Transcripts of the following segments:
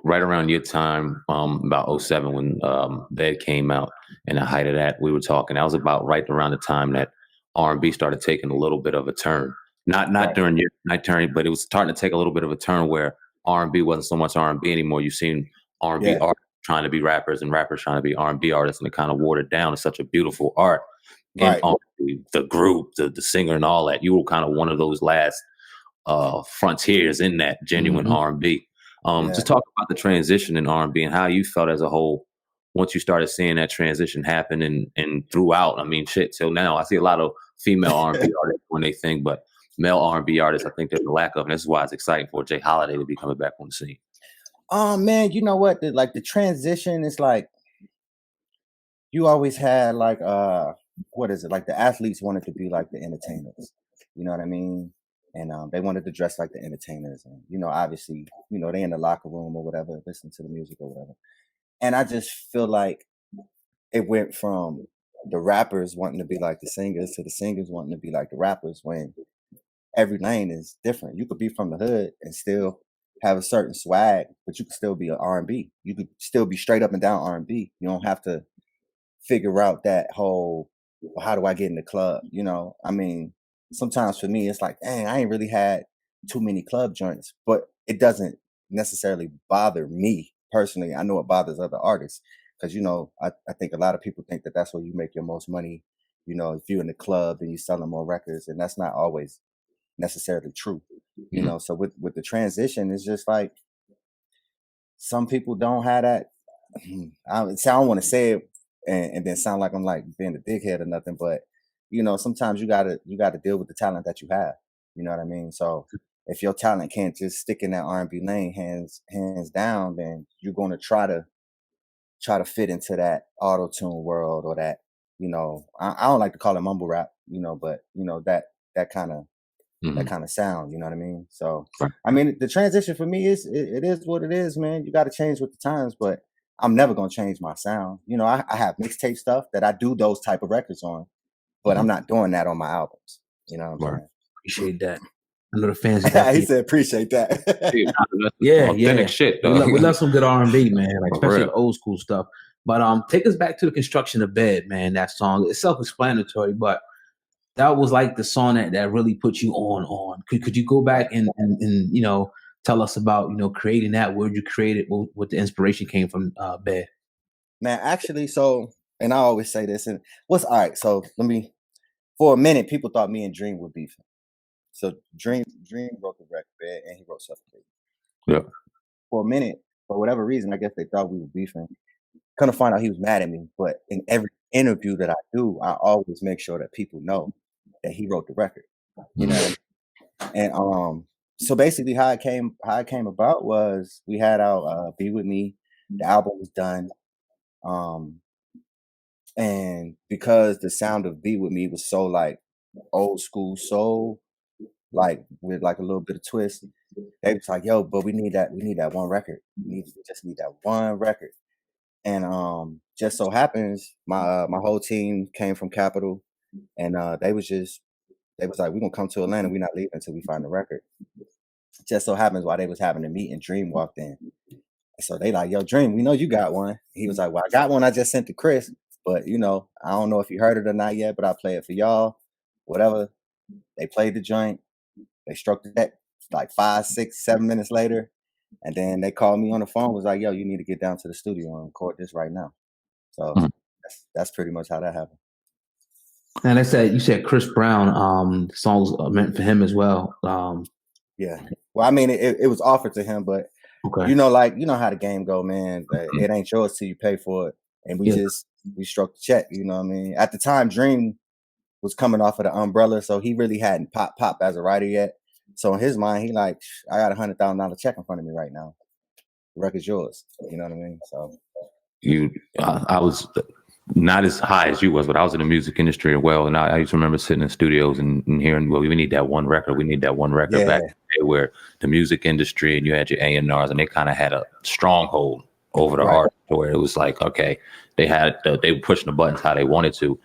right around your time, about '07 when Bed came out and the height of that, we were talking. That was about right around the time that R&B started taking a little bit of a turn. Not during your night turn, but it was starting to take a little bit of a turn where R&B wasn't so much R&B anymore. You've seen R&B artists trying to be rappers and rappers trying to be R&B artists, and it kind of watered down. It's such a beautiful art. And the group, the singer, and all that. You were kind of one of those last frontiers in that genuine R&B. Just talk about the transition in R&B and how you felt as a whole once you started seeing that transition happen and throughout. I mean, shit, till now I see a lot of female R&B artists when they think, but male R&B artists, I think there's a lack of, and this is why it's exciting for Jay Holiday to be coming back on the scene. Man, you know what? The transition is like, you always had like what is it? Like the athletes wanted to be like the entertainers. You know what I mean? And they wanted to dress like the entertainers. And, obviously, they in the locker room or whatever, listening to the music or whatever. And I just feel like it went from the rappers wanting to be like the singers to the singers wanting to be like the rappers, when every lane is different. You could be from the hood and still have a certain swag, but you could still be an R&B. You could still be straight up and down R&B. You don't have to figure out that whole, how do I get in the club? I mean, sometimes for me, it's like, dang, I ain't really had too many club joints, but it doesn't necessarily bother me personally. I know it bothers other artists because, I think a lot of people think that that's where you make your most money. If you're in the club and you're selling more records, and that's not always necessarily true. So with the transition, it's just like some people don't have that. I don't want to say it and then sound like I'm like being a dickhead or nothing, but sometimes you gotta deal with the talent that you have. You know what I mean? So if your talent can't just stick in that R&B lane, hands down, then you're going to try to fit into that auto tune world or that. I don't like to call it mumble rap. But that kind of that kind of sound. You know what I mean? So I mean, the transition for me is it is what it is, man. You got to change with the times, but I'm never gonna change my sound. I have mixtape stuff that I do those type of records on. But I'm not doing that on my albums. You know what I'm saying? Appreciate that. I know the fans. He said, appreciate that. yeah. Shit, we love some good R&B, man, like especially the old school stuff. But take us back to the construction of Bed, man. That song, it's self-explanatory, but that was like the song that really put you on. Could you go back and tell us about creating that? Where'd you create it? What the inspiration came from Bed? Man, actually, and I always say this, and all right. So for a minute, people thought me and Dream were beefing. So Dream wrote the record, Bed, and he wrote Suffocate. Yeah. For a minute, for whatever reason, I guess they thought we were beefing. Kind of find out he was mad at me, but in every interview that I do, I always make sure that people know that he wrote the record. And so basically, how it came about was we had our Be With Me. The album was done. And because the sound of Be With Me was so like old school soul, like with like a little bit of twist, they was like, yo, but we need that one record. We just need that one record. And just so happens my whole team came from Capitol, and they was like, we're gonna come to Atlanta, we're not leaving until we find the record. Just so happens while they was having a meeting, Dream walked in. So they like, yo, Dream, we know you got one. He was like, well, I got one I just sent to Chris. But, I don't know if you heard it or not yet, but I play it for y'all. Whatever. They played the joint. They struck the deck like 5, 6, 7 minutes later. And then they called me on the phone, was like, yo, you need to get down to the studio and record this right now. So that's pretty much how that happened. And you said Chris Brown, songs meant for him as well. Yeah. Well, I mean, it was offered to him, but okay. You know how the game go, man. It ain't yours till you pay for it. And we struck the check, you know what I mean? At the time, Dream was coming off of the umbrella, so he really hadn't pop as a writer yet. So in his mind, he like, I got $100,000 check in front of me right now. The record's yours. You know what I mean? So I was not as high as you was, but I was in the music industry as well. And I used to remember sitting in studios and hearing, well, we need that one record. We need that one record back in the day where the music industry and you had your A&Rs and they kind of had a stronghold over the art where it was like, okay, they were pushing the buttons how they wanted to.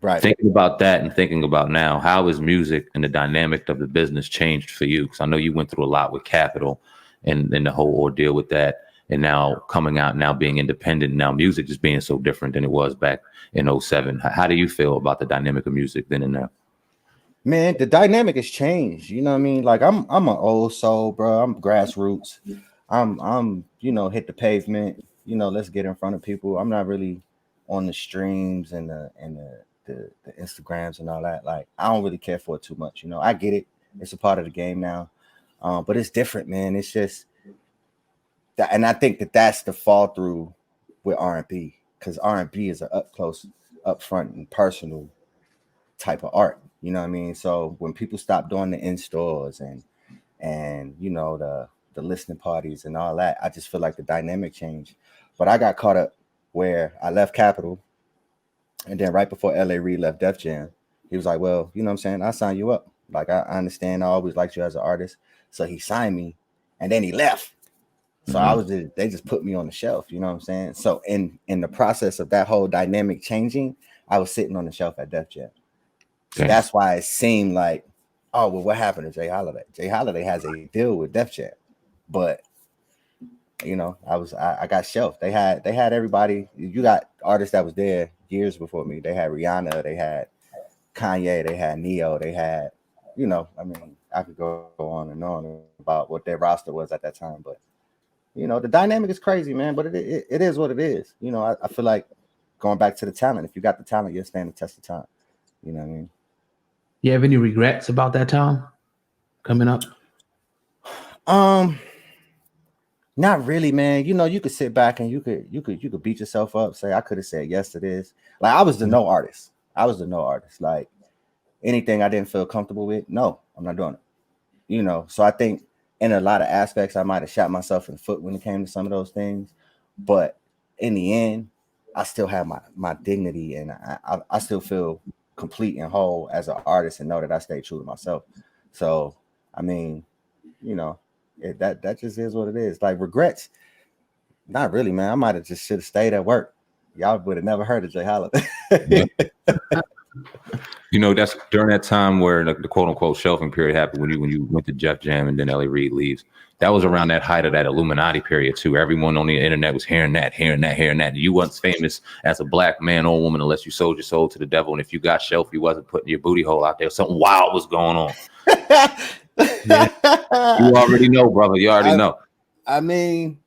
Right. Thinking about that and thinking about now, how has music and the dynamic of the business changed for you? Because I know you went through a lot with Capitol and the whole ordeal with that. And now coming out, now being independent, now music just being so different than it was back in 07. How do you feel about the dynamic of music then and now? Man, the dynamic has changed. You know what I mean? Like I'm an old soul, bro. I'm grassroots. I'm hit the pavement. Let's get in front of people. I'm not really on the streams and the Instagrams and all that. Like I don't really care for it too much. I get it. It's a part of the game now. But it's different, man. It's just that, and I think that's the fall through with R&B, because R&B is an up close, up front, and personal type of art. You know what I mean? So when people stop doing the in stores and the listening parties and all that, I just feel like the dynamic changed. But I got caught up where I left Capitol, and then right before LA Reid left Def Jam, he was like, well, you know what I'm saying? I'll sign you up. Like, I understand I always liked you as an artist. So he signed me, and then he left. So they just put me on the shelf, you know what I'm saying? So in the process of that whole dynamic changing, I was sitting on the shelf at Def Jam. So that's why it seemed like, oh, well, what happened to Jay Holiday? Jay Holiday has a deal with Def Jam, but I got shelved. They had everybody. You got artists that was there years before me. They had Rihanna, they had Kanye, they had Neo, they had, I could go on and on about what their roster was at that time, but the dynamic is crazy, man. But it is what it is. I feel like going back to the talent. If you got the talent, you'll stand the test of time. You know what I mean? You have any regrets about that time coming up? Not really, man. You could sit back and you could beat yourself up, say I could have said yes to this. Like I was the no artist. Like anything I didn't feel comfortable with, no, I'm not doing it. So I think in a lot of aspects I might have shot myself in the foot when it came to some of those things, but in the end, I still have my dignity, and I still feel complete and whole as an artist, and know that I stay true to myself. So I mean, that just is what it is. Like regrets, not really, man. I might have just should have stayed at work. Y'all would have never heard of Jay Holiday. That's during that time where the quote unquote shelving period happened, when you went to Def Jam and then LA Reid leaves. That was around that height of that Illuminati period too. Everyone on the internet was hearing that. You wasn't famous as a black man or woman unless you sold your soul to the devil. And if you got shelved, you wasn't putting your booty hole out there. Something wild was going on. You already know, brother. You already know. I mean,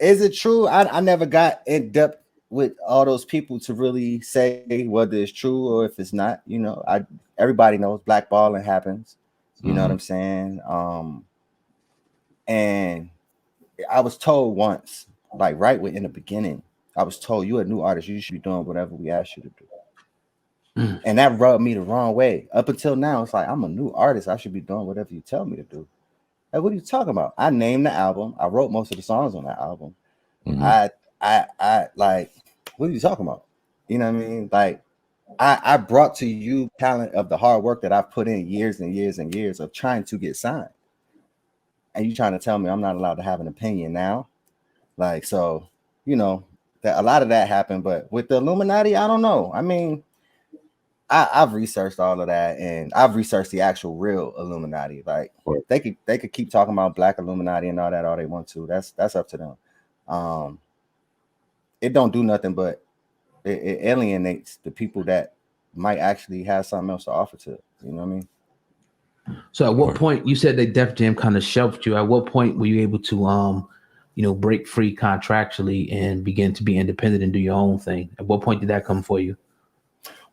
is it true? I never got in depth with all those people to really say whether it's true or if it's not. Everybody knows blackballing happens. You know what I'm saying? And I was told once, like right in the beginning, I was told, you're a new artist, you should be doing whatever we ask you to do. And that rubbed me the wrong way. Up until now, it's like, I'm a new artist, I should be doing whatever you tell me to do. Like, what are you talking about? I named the album. I wrote most of the songs on that album. I like, what are you talking about? You know what I mean? Like, I brought to you talent of the hard work that I've put in years and years and years of trying to get signed. And you trying to tell me I'm not allowed to have an opinion now? Like, so, that a lot of that happened. But with the Illuminati, I don't know. I mean, I've researched all of that, and I've researched the actual real Illuminati. Like, they could keep talking about Black Illuminati and all that all they want to. That's up to them. It don't do nothing but it alienates the people that might actually have something else to offer to it. You know what I mean? So at what point, you said that Def Jam kind of shelved you. At what point were you able to break free contractually and begin to be independent and do your own thing? At what point did that come for you?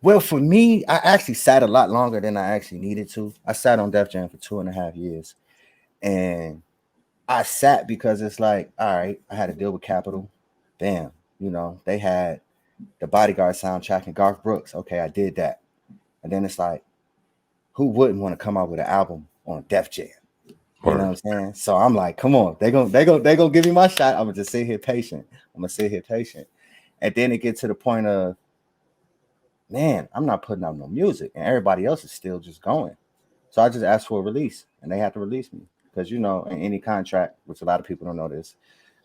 Well, for me, I actually sat a lot longer than I actually needed to. I sat on Def Jam for 2.5 years, and I sat because it's like, all right, I had to deal with Capitol. Damn, they had the Bodyguard soundtrack and Garth Brooks. Okay, I did that. And then it's like, who wouldn't want to come out with an album on Def Jam? You know what I'm saying? So I'm like, come on, they gonna give me my shot. I'm gonna just sit here patient. And then it gets to the point of, man, I'm not putting out no music, and everybody else is still just going. So I just asked for a release, and they had to release me. Because in any contract, which a lot of people don't know this,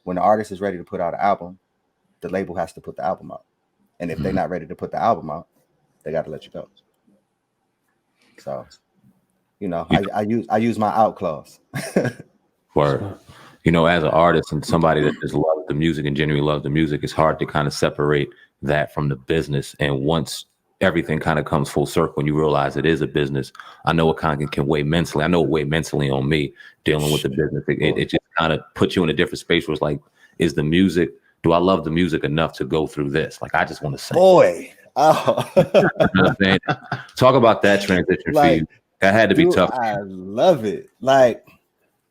when the artist is ready to put out an album, the label has to put the album out. And if they're not ready to put the album out, they got to let you go. So, I use my out clause. Word. You know, as an artist and somebody that just loves the music and genuinely loves the music, it's hard to kind of separate that from the business. And once everything kind of comes full circle and you realize it is a business, I know it kind of can weigh mentally. I know it weighed mentally on me dealing with the business. It just kind of puts you in a different space where it's like, is the music, do I love the music enough to go through this? Like, I just want to sing. Boy. Oh. You know what I'm saying? Talk about that transition for you. That had to be tough. I love it. Like,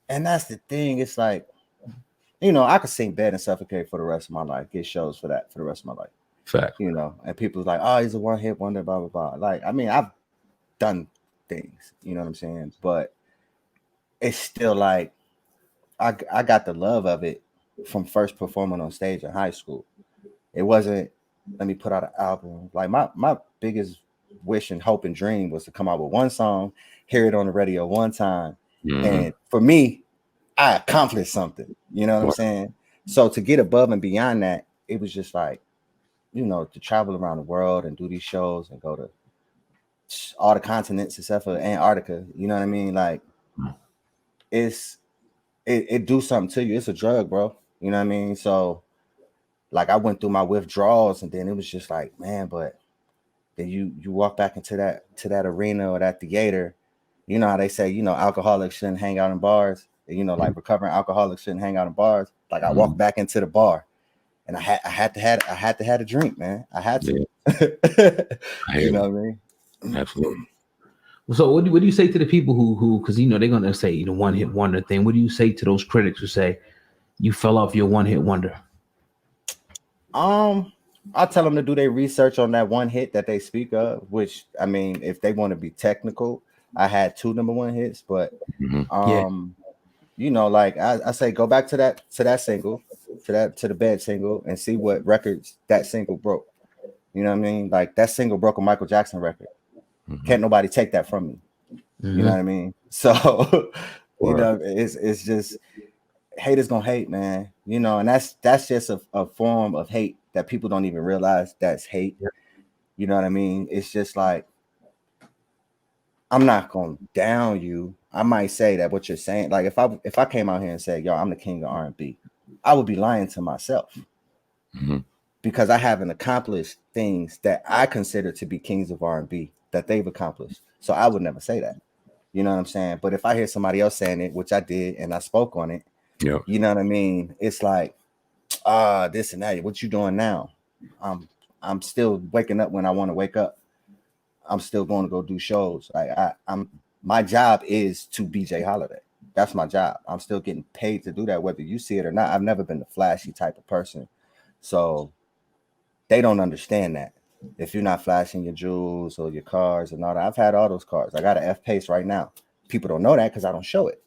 and that's the thing. It's like, you know, I could sing Bed and Suffocate for the rest of my life, get shows for that for the rest of my life. Fact. You know, and people's like, oh, he's a one-hit wonder, blah, blah, blah. Like, I mean, I've done things, you know what I'm saying? But it's still like, I got the love of it from first performing on stage in high school. It wasn't, let me put out an album. Like, my biggest wish and hope and dream was to come out with one song, hear it on the radio one time. Mm-hmm. And for me, I accomplished something, you know what I'm saying? So to get above and beyond that, it was just like, you know, to travel around the world and do these shows and go to all the continents except for Antarctica, you know what I mean? Like, it do something to you. It's a drug, bro. You know what I mean? So like, I went through my withdrawals and then it was just like, man, but then you walk back into that arena or that theater. You know how they say, you know, alcoholics shouldn't hang out in bars. You know, like recovering alcoholics shouldn't hang out in bars. Like, I walked back into the bar, and I had to have a drink, man. I had to. Yeah. You know what I mean? Absolutely. So what do you say to the people who because you know they're gonna say, you know, one hit wonder thing? What do you say to those critics who say you fell off your one hit wonder? I'll tell them to do their research on that one hit that they speak of, which, I mean, if they want to be technical, I had 2 number 1 hits, but you know, like I say, go back to that single, to the Bed single, and see what records that single broke. You know what I mean? Like, that single broke a Michael Jackson record. Can't nobody take that from me. You know what I mean? So you know, it's just, haters gonna hate, man. You know, and that's just a form of hate that people don't even realize that's hate. You know what I mean? It's just like, I'm not gonna down you. I might say that what you're saying, like, if I came out here and said, yo, I'm the king of R&B, I would be lying to myself. Because I haven't accomplished things that I consider to be kings of R&B that they've accomplished. So I would never say that. You know what I'm saying? But if I hear somebody else saying it, which I did, and I spoke on it, you know what I mean? It's like, this and that. What you doing now? I'm still waking up when I want to wake up. I'm still going to go do shows. Like, my job is to be Jay Holiday. That's my job. I'm still getting paid to do that, whether you see it or not. I've never been the flashy type of person. So they don't understand that. If you're not flashing your jewels or your cars and all that, I've had all those cars. I got an F-Pace right now. People don't know that because I don't show it.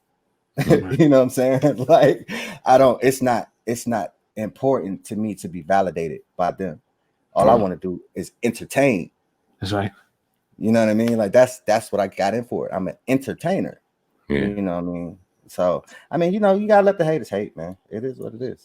You know what I'm saying? Like, it's not important to me to be validated by them. All I want to do is entertain. That's right. You know what I mean? Like, that's what I got in for. I'm an entertainer. Yeah. You know what I mean? So, I mean, you know, you gotta let the haters hate, man. It is what it is.